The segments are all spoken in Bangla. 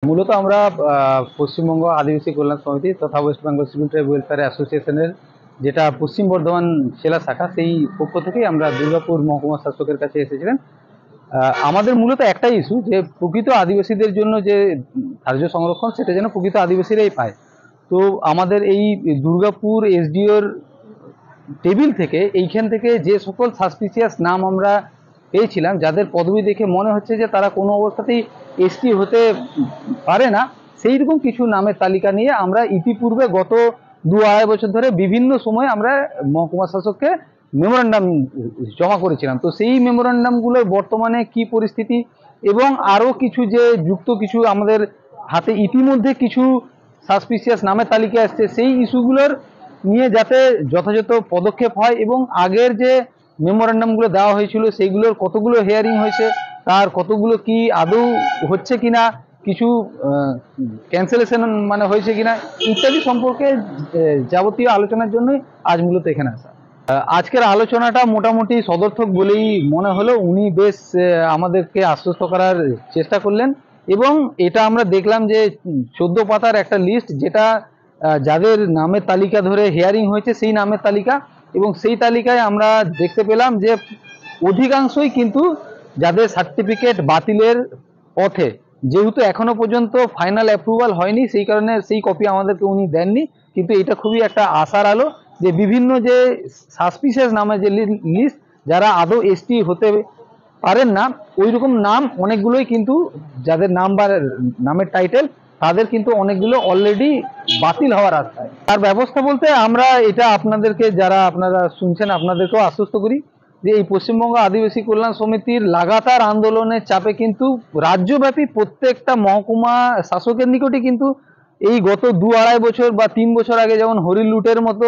মূলত আমরা পশ্চিমবঙ্গ আদিবাসী কল্যাণ সমিতি তথা West Bengal civil tribe welfare অ্যাসোসিয়েশনের যেটা পশ্চিম বর্ধমান জেলা শাখা, সেই পক্ষ থেকেই আমরা দুর্গাপুর মহকুমা শাসকের কাছে এসেছিলেন। আমাদের মূলত একটাই ইস্যু, যে প্রকৃত আদিবাসীদের জন্য যে ধার্য সংরক্ষণ, সেটা যেন প্রকৃত আদিবাসীরাই পায়। তো আমাদের এই দুর্গাপুর এসডিওর টেবিল থেকে, এইখান থেকে যে সকল সাসপিসিয়াস নাম আমরা পেয়েছিলাম, যাদের পদবি দেখে মনে হচ্ছে যে তারা কোনো অবস্থাতেই এসটি হতে পারে না, সেই রকম কিছু নামের তালিকা নিয়ে আমরা ইতিপূর্বে গত 2-2.5 বছর ধরে বিভিন্ন সময় আমরা মহকুমা শাসককে মেমোরান্ডাম জমা করেছিলাম। তো সেই মেমোরান্ডামগুলোর বর্তমানে কি পরিস্থিতি, এবং আরও কিছু যে যুক্ত কিছু আমাদের হাতে ইতিমধ্যে কিছু সাসপিসিয়াস নামের তালিকা আসছে, সেই ইস্যুগুলোর নিয়ে যাতে যথাযথ পদক্ষেপ হয়, এবং আগের যে মেমোরান্ডামগুলো দেওয়া হয়েছিল সেইগুলোর কতগুলো হিয়ারিং হয়েছে, তার কতগুলো কি আদৌ হচ্ছে কিনা, কিছু ক্যান্সেলেশন মানে হয়েছে কিনা ইত্যাদি সম্পর্কে যাবতীয় আলোচনার জন্যই আজ মূলত এখানে আসা। আজকের আলোচনাটা মোটামুটি সদর্থক বলেই মনে হলো। উনি বেশ আমাদেরকে আশ্বস্ত করার চেষ্টা করলেন, এবং এটা আমরা দেখলাম যে 14 পাতার একটা লিস্ট, যেটা যাদের নামের তালিকা ধরে হিয়ারিং হয়েছে সেই নামের তালিকা, এবং সেই তালিকায় আমরা দেখতে পেলাম যে অধিকাংশই কিন্তু যাদের সার্টিফিকেট বাতিলের পথে, যেহেতু এখনো পর্যন্ত ফাইনাল অ্যাপ্রুভাল হয়নি, সেই কারণে সেই কপি আমাদেরকে উনি দেননি। কিন্তু এটা খুবই একটা আশার আলো যে বিভিন্ন যে সাসপিসিয়াস নামে যে লিস্ট, যারা আদৌ এসটি হতে পারেন না, ওই রকম নাম অনেকগুলোই কিন্তু, যাদের নাম বা নামের টাইটেল, তাদের কিন্তু অনেকগুলো অলরেডি বাতিল হওয়ার রাস্তায়। তার ব্যবস্থা বলতে আমরা এটা আপনাদেরকে, যারা আপনারা শুনছেন, আপনাদেরকেও আশ্বস্ত করি যে এই পশ্চিমবঙ্গ আদিবাসী কল্যাণ সমিতির লাগাতার আন্দোলনের চাপে কিন্তু রাজ্যব্যাপী প্রত্যেকটা মহকুমা শাসকের নিকটে কিন্তু এই গত 2-2.5 বছর বা 3 বছর আগে যেমন হরিল লুটের মতো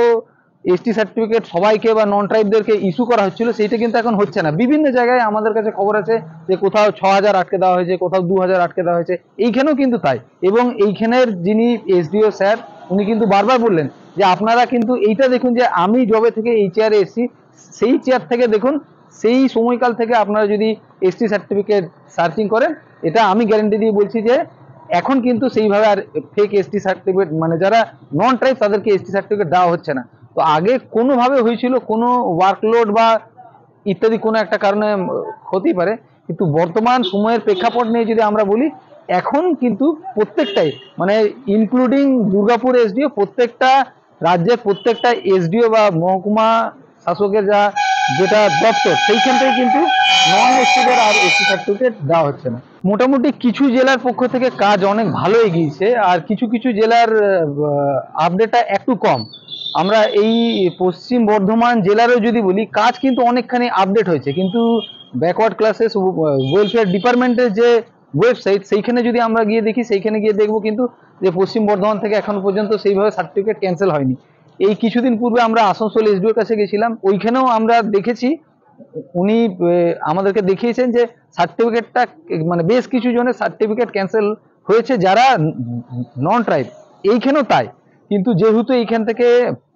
এসটি সার্টিফিকেট সবাইকে বা নন ট্রাইবদেরকে ইস্যু করা হচ্ছিল, সেইটা কিন্তু এখন হচ্ছে না। বিভিন্ন জায়গায় আমাদের কাছে খবর আছে যে কোথাও 6000 আটকে দেওয়া হয়েছে, কোথাও 2000 আটকে দেওয়া হয়েছে, এইখানেও কিন্তু তাই। এবং এইখানের যিনি এসডিও স্যার, উনি কিন্তু বারবার বললেন যে আপনারা কিন্তু এইটা দেখুন, যে আমি জবে থেকে এই চেয়ারে এসেছি, সেই চেয়ার থেকে দেখুন, সেই সময়কাল থেকে আপনারা যদি এসটি সার্টিফিকেট সার্চিং করেন, এটা আমি গ্যারেন্টি দিয়ে বলছি যে এখন কিন্তু সেইভাবে আর ফেক এসটি সার্টিফিকেট, মানে যারা নন ট্রাইব তাদেরকে এসটি সার্টিফিকেট দেওয়া হচ্ছে না। তো আগে কোনোভাবে হয়েছিল, কোনো ওয়ার্কলোড বা ইত্যাদি কোনো একটা কারণে হতেই পারে, কিন্তু বর্তমান সময়ের প্রেক্ষাপট নিয়ে যদি আমরা বলি, এখন কিন্তু প্রত্যেকটাই, মানে ইনক্লুডিং দুর্গাপুর এসডিও, প্রত্যেকটা রাজ্যের প্রত্যেকটা এসডিও বা মহকুমা শাসকের যেটা দপ্তর, সেইখান থেকে কিন্তু নন এসটিদের আর এসটি সার্টিফিকেট দেওয়া হচ্ছে না। মোটামুটি কিছু জেলার পক্ষ থেকে কাজ অনেক ভালো এগিয়েছে, আর কিছু কিছু জেলার আপডেটটা একটু কম। আমরা এই পশ্চিম বর্ধমান জেলারও যদি বলি, কাজ কিন্তু অনেকখানি আপডেট হয়েছে, কিন্তু ব্যাকওয়ার্ড ক্লাসেস ওয়েলফেয়ার ডিপার্টমেন্টের যে ওয়েবসাইট, সেইখানে যদি আমরা গিয়ে দেখি, সেইখানে গিয়ে দেখবো কিন্তু যে পশ্চিম বর্ধমান থেকে এখনো পর্যন্ত সেইভাবে সার্টিফিকেট ক্যান্সেল হয়নি। এই কিছুদিন পূর্বে আমরা আসানসোল এসডিওর কাছে গেছিলাম, ওইখানেও আমরা দেখেছি, উনি আমাদেরকে দেখিয়েছেন যে সার্টিফিকেটটা, মানে বেশ কিছু জনের সার্টিফিকেট ক্যান্সেল হয়েছে যারা নন ট্রাইব, এইখানেও তাই। কিন্তু যেহেতু এইখান থেকে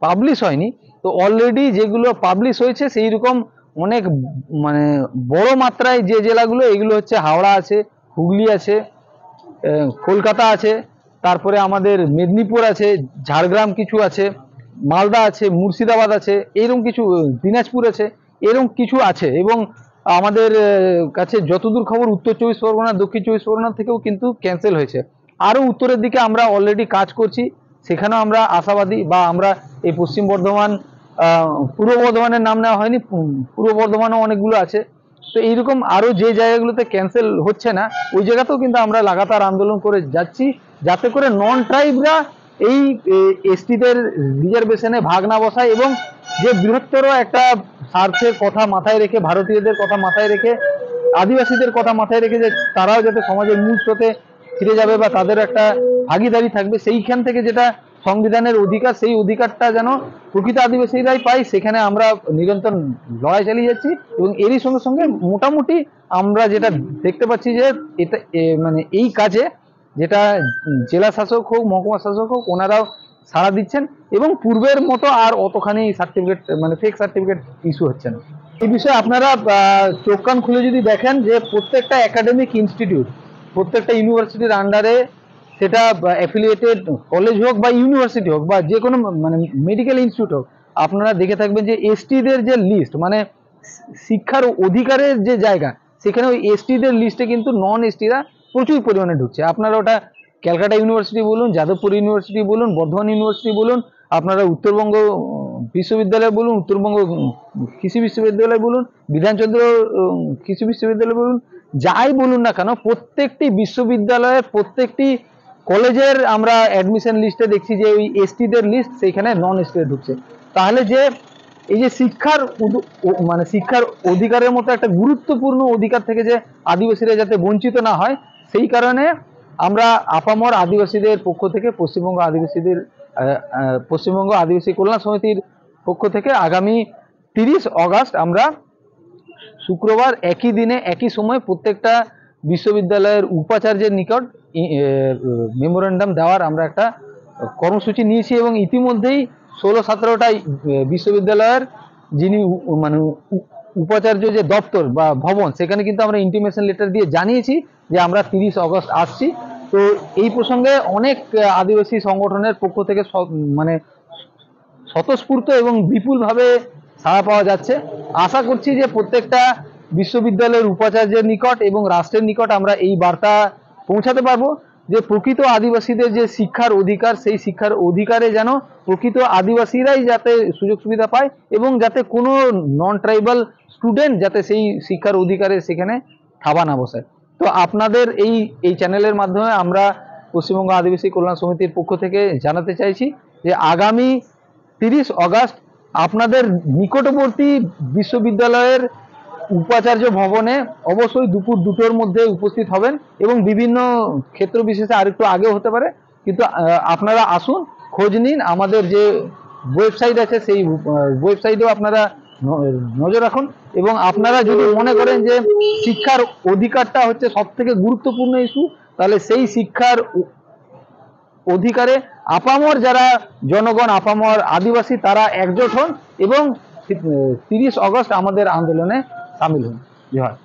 পাবলিশ হয়নি, তো অলরেডি যেগুলো পাবলিশ হয়েছে সেই রকম অনেক, মানে বড় মাত্রায় যে জেলাগুলো, এগুলো হচ্ছে হাওড়া আছে, হুগলি আছে, কলকাতা আছে, তারপরে আমাদের মেদিনীপুর আছে, ঝাড়গ্রাম কিছু আছে, মালদা আছে, মুর্শিদাবাদ আছে, এরকম কিছু, দিনাজপুর আছে, এরকম কিছু আছে। এবং আমাদের কাছে যতদূর খবর, উত্তর 24 পরগনা, দক্ষিণ 24 পরগনা থেকেও কিন্তু ক্যান্সেল হয়েছে। আরও উত্তরের দিকে আমরা অলরেডি কাজ করছি, সেখানেও আমরা আশাবাদী। বা আমরা এই পশ্চিম বর্ধমান, পূর্ব বর্ধমানের নাম নেওয়া হয়নি, পূর্ব বর্ধমানেও অনেকগুলো আছে। তো এইরকম আরও যে জায়গাগুলোতে ক্যান্সেল হচ্ছে না, ওই জায়গাতেও কিন্তু আমরা লাগাতার আন্দোলন করে যাচ্ছি, যাতে করে নন ট্রাইবরা এই এসটিদের রিজার্ভেশনে ভাগ না বসায়, এবং যে বৃহত্তর একটা স্বার্থের কথা মাথায় রেখে, ভারতীয়দের কথা মাথায় রেখে, আদিবাসীদের কথা মাথায় রেখে, যে তারাও যাতে সমাজের মূল স্রোতে ফিরে যাবে বা তাদের একটা ভাগিদারি থাকবে, সেইখান থেকে যেটা সংবিধানের অধিকার, সেই অধিকারটা যেন প্রকৃত আদিবাসীরাই পায়, সেখানে আমরা নিরন্তর লড়াই চালিয়ে যাচ্ছি। এবং এরই সঙ্গে সঙ্গে মোটামুটি আমরা যেটা দেখতে পাচ্ছি যে এটা, মানে এই কাজে যেটা জেলা শাসক হোক, মহকুমা শাসক হোক, ওনারাও সাড়া দিচ্ছেন, এবং পূর্বের মতো আর অতখানি সার্টিফিকেট, মানে ফেক সার্টিফিকেট ইস্যু হচ্ছে না। এই বিষয়ে আপনারা চোখ কান খুলে যদি দেখেন, যে প্রত্যেকটা একাডেমিক ইনস্টিটিউট, প্রত্যেকটা ইউনিভার্সিটির আন্ডারে সেটা অ্যাফিলিয়েটেড কলেজ হোক বা ইউনিভার্সিটি হোক বা যে কোনো মানে মেডিকেল ইনস্টিটিউট হোক, আপনারা দেখে থাকবেন যে এসটিদের যে লিস্ট মানে শিক্ষার অধিকারের যে জায়গা, সেখানে ওই এসটিদের লিস্টে কিন্তু নন এসটিরা প্রচুর পরিমাণে ঢুকছে। আপনারা ওটা ক্যালকাটা ইউনিভার্সিটি বলুন, যাদবপুর ইউনিভার্সিটি বলুন, বর্ধমান ইউনিভার্সিটি বলুন, আপনারা উত্তরবঙ্গ বিশ্ববিদ্যালয় বলুন, উত্তরবঙ্গ কৃষি বিশ্ববিদ্যালয় বলুন, বিধানচন্দ্র কৃষি বিশ্ববিদ্যালয় বলুন, যাই বলুন না কেন, প্রত্যেকটি বিশ্ববিদ্যালয়ের প্রত্যেকটি কলেজের আমরা অ্যাডমিশন লিস্টে দেখছি যে ওই এসটিদের লিস্ট সেইখানে নন এসটিদের ঢুকছে। তাহলে যে এই যে শিক্ষার মানে শিক্ষার অধিকারের মতো একটা গুরুত্বপূর্ণ অধিকার থেকে যে আদিবাসীরা যাতে বঞ্চিত না হয়, সেই কারণে আমরা আপামর আদিবাসীদের পক্ষ থেকে পশ্চিমবঙ্গ আদিবাসী কল্যাণ সমিতির পক্ষ থেকে আগামী 30 অগাস্ট আমরা শুক্রবার একই দিনে একই সময় প্রত্যেকটা বিশ্ববিদ্যালয়ের উপাচার্যের নিকট মেমোরেন্ডাম দেওয়ার আমরা একটা কর্মসূচি নিয়েছি এবং ইতিমধ্যেই 16-17টা বিশ্ববিদ্যালয়ের যিনি মানে উপাচার্য যে দপ্তর বা ভবন, সেখানে কিন্তু আমরা ইন্টিমেশন লেটার দিয়ে জানিয়েছি যে আমরা 30 অগস্ট আসছি। তো এই প্রসঙ্গে অনেক আদিবাসী সংগঠনের পক্ষ থেকে মানে স্বতঃস্ফূর্ত এবং বিপুলভাবে সাড়া পাওয়া যাচ্ছে। আশা করছি যে প্রত্যেকটা বিশ্ববিদ্যালয়ের উপাচার্যের নিকট এবং রাষ্ট্রের নিকট আমরা এই বার্তা পৌঁছাতে পারবো যে প্রকৃত আদিবাসীদের যে শিক্ষার অধিকার, সেই শিক্ষার অধিকারে যেন প্রকৃত আদিবাসীরাই যাতে সুযোগ সুবিধা পায় এবং যাতে কোনো নন ট্রাইবাল স্টুডেন্ট যাতে সেই শিক্ষার অধিকারে সেখানে থাবা না বসায়। তো আপনাদের এই চ্যানেলের মাধ্যমে আমরা পশ্চিমবঙ্গ আদিবাসী কল্যাণ সমিতির পক্ষ থেকে জানাতে চাইছি যে আগামী 30 অগাস্ট আপনাদের নিকটবর্তী বিশ্ববিদ্যালয়ের উপাচার্য ভবনে অবশ্যই দুপুর 2টোর মধ্যে উপস্থিত হবেন এবং বিভিন্ন ক্ষেত্র বিশেষে আরেকটু আগেও হতে পারে, কিন্তু আপনারা আসুন, খোঁজ নিন, আমাদের যে ওয়েবসাইট আছে সেই ওয়েবসাইটেও আপনারা নজর রাখুন এবং আপনারা যদি মনে করেন যে শিক্ষার অধিকারটা হচ্ছে সব থেকে গুরুত্বপূর্ণ ইস্যু, তাহলে সেই শিক্ষার অধিকারে আপামর যারা জনগণ, আপামর আদিবাসী, তারা একজোট হন এবং 30 অগস্ট আমাদের আন্দোলনে সামিল হন। জয়।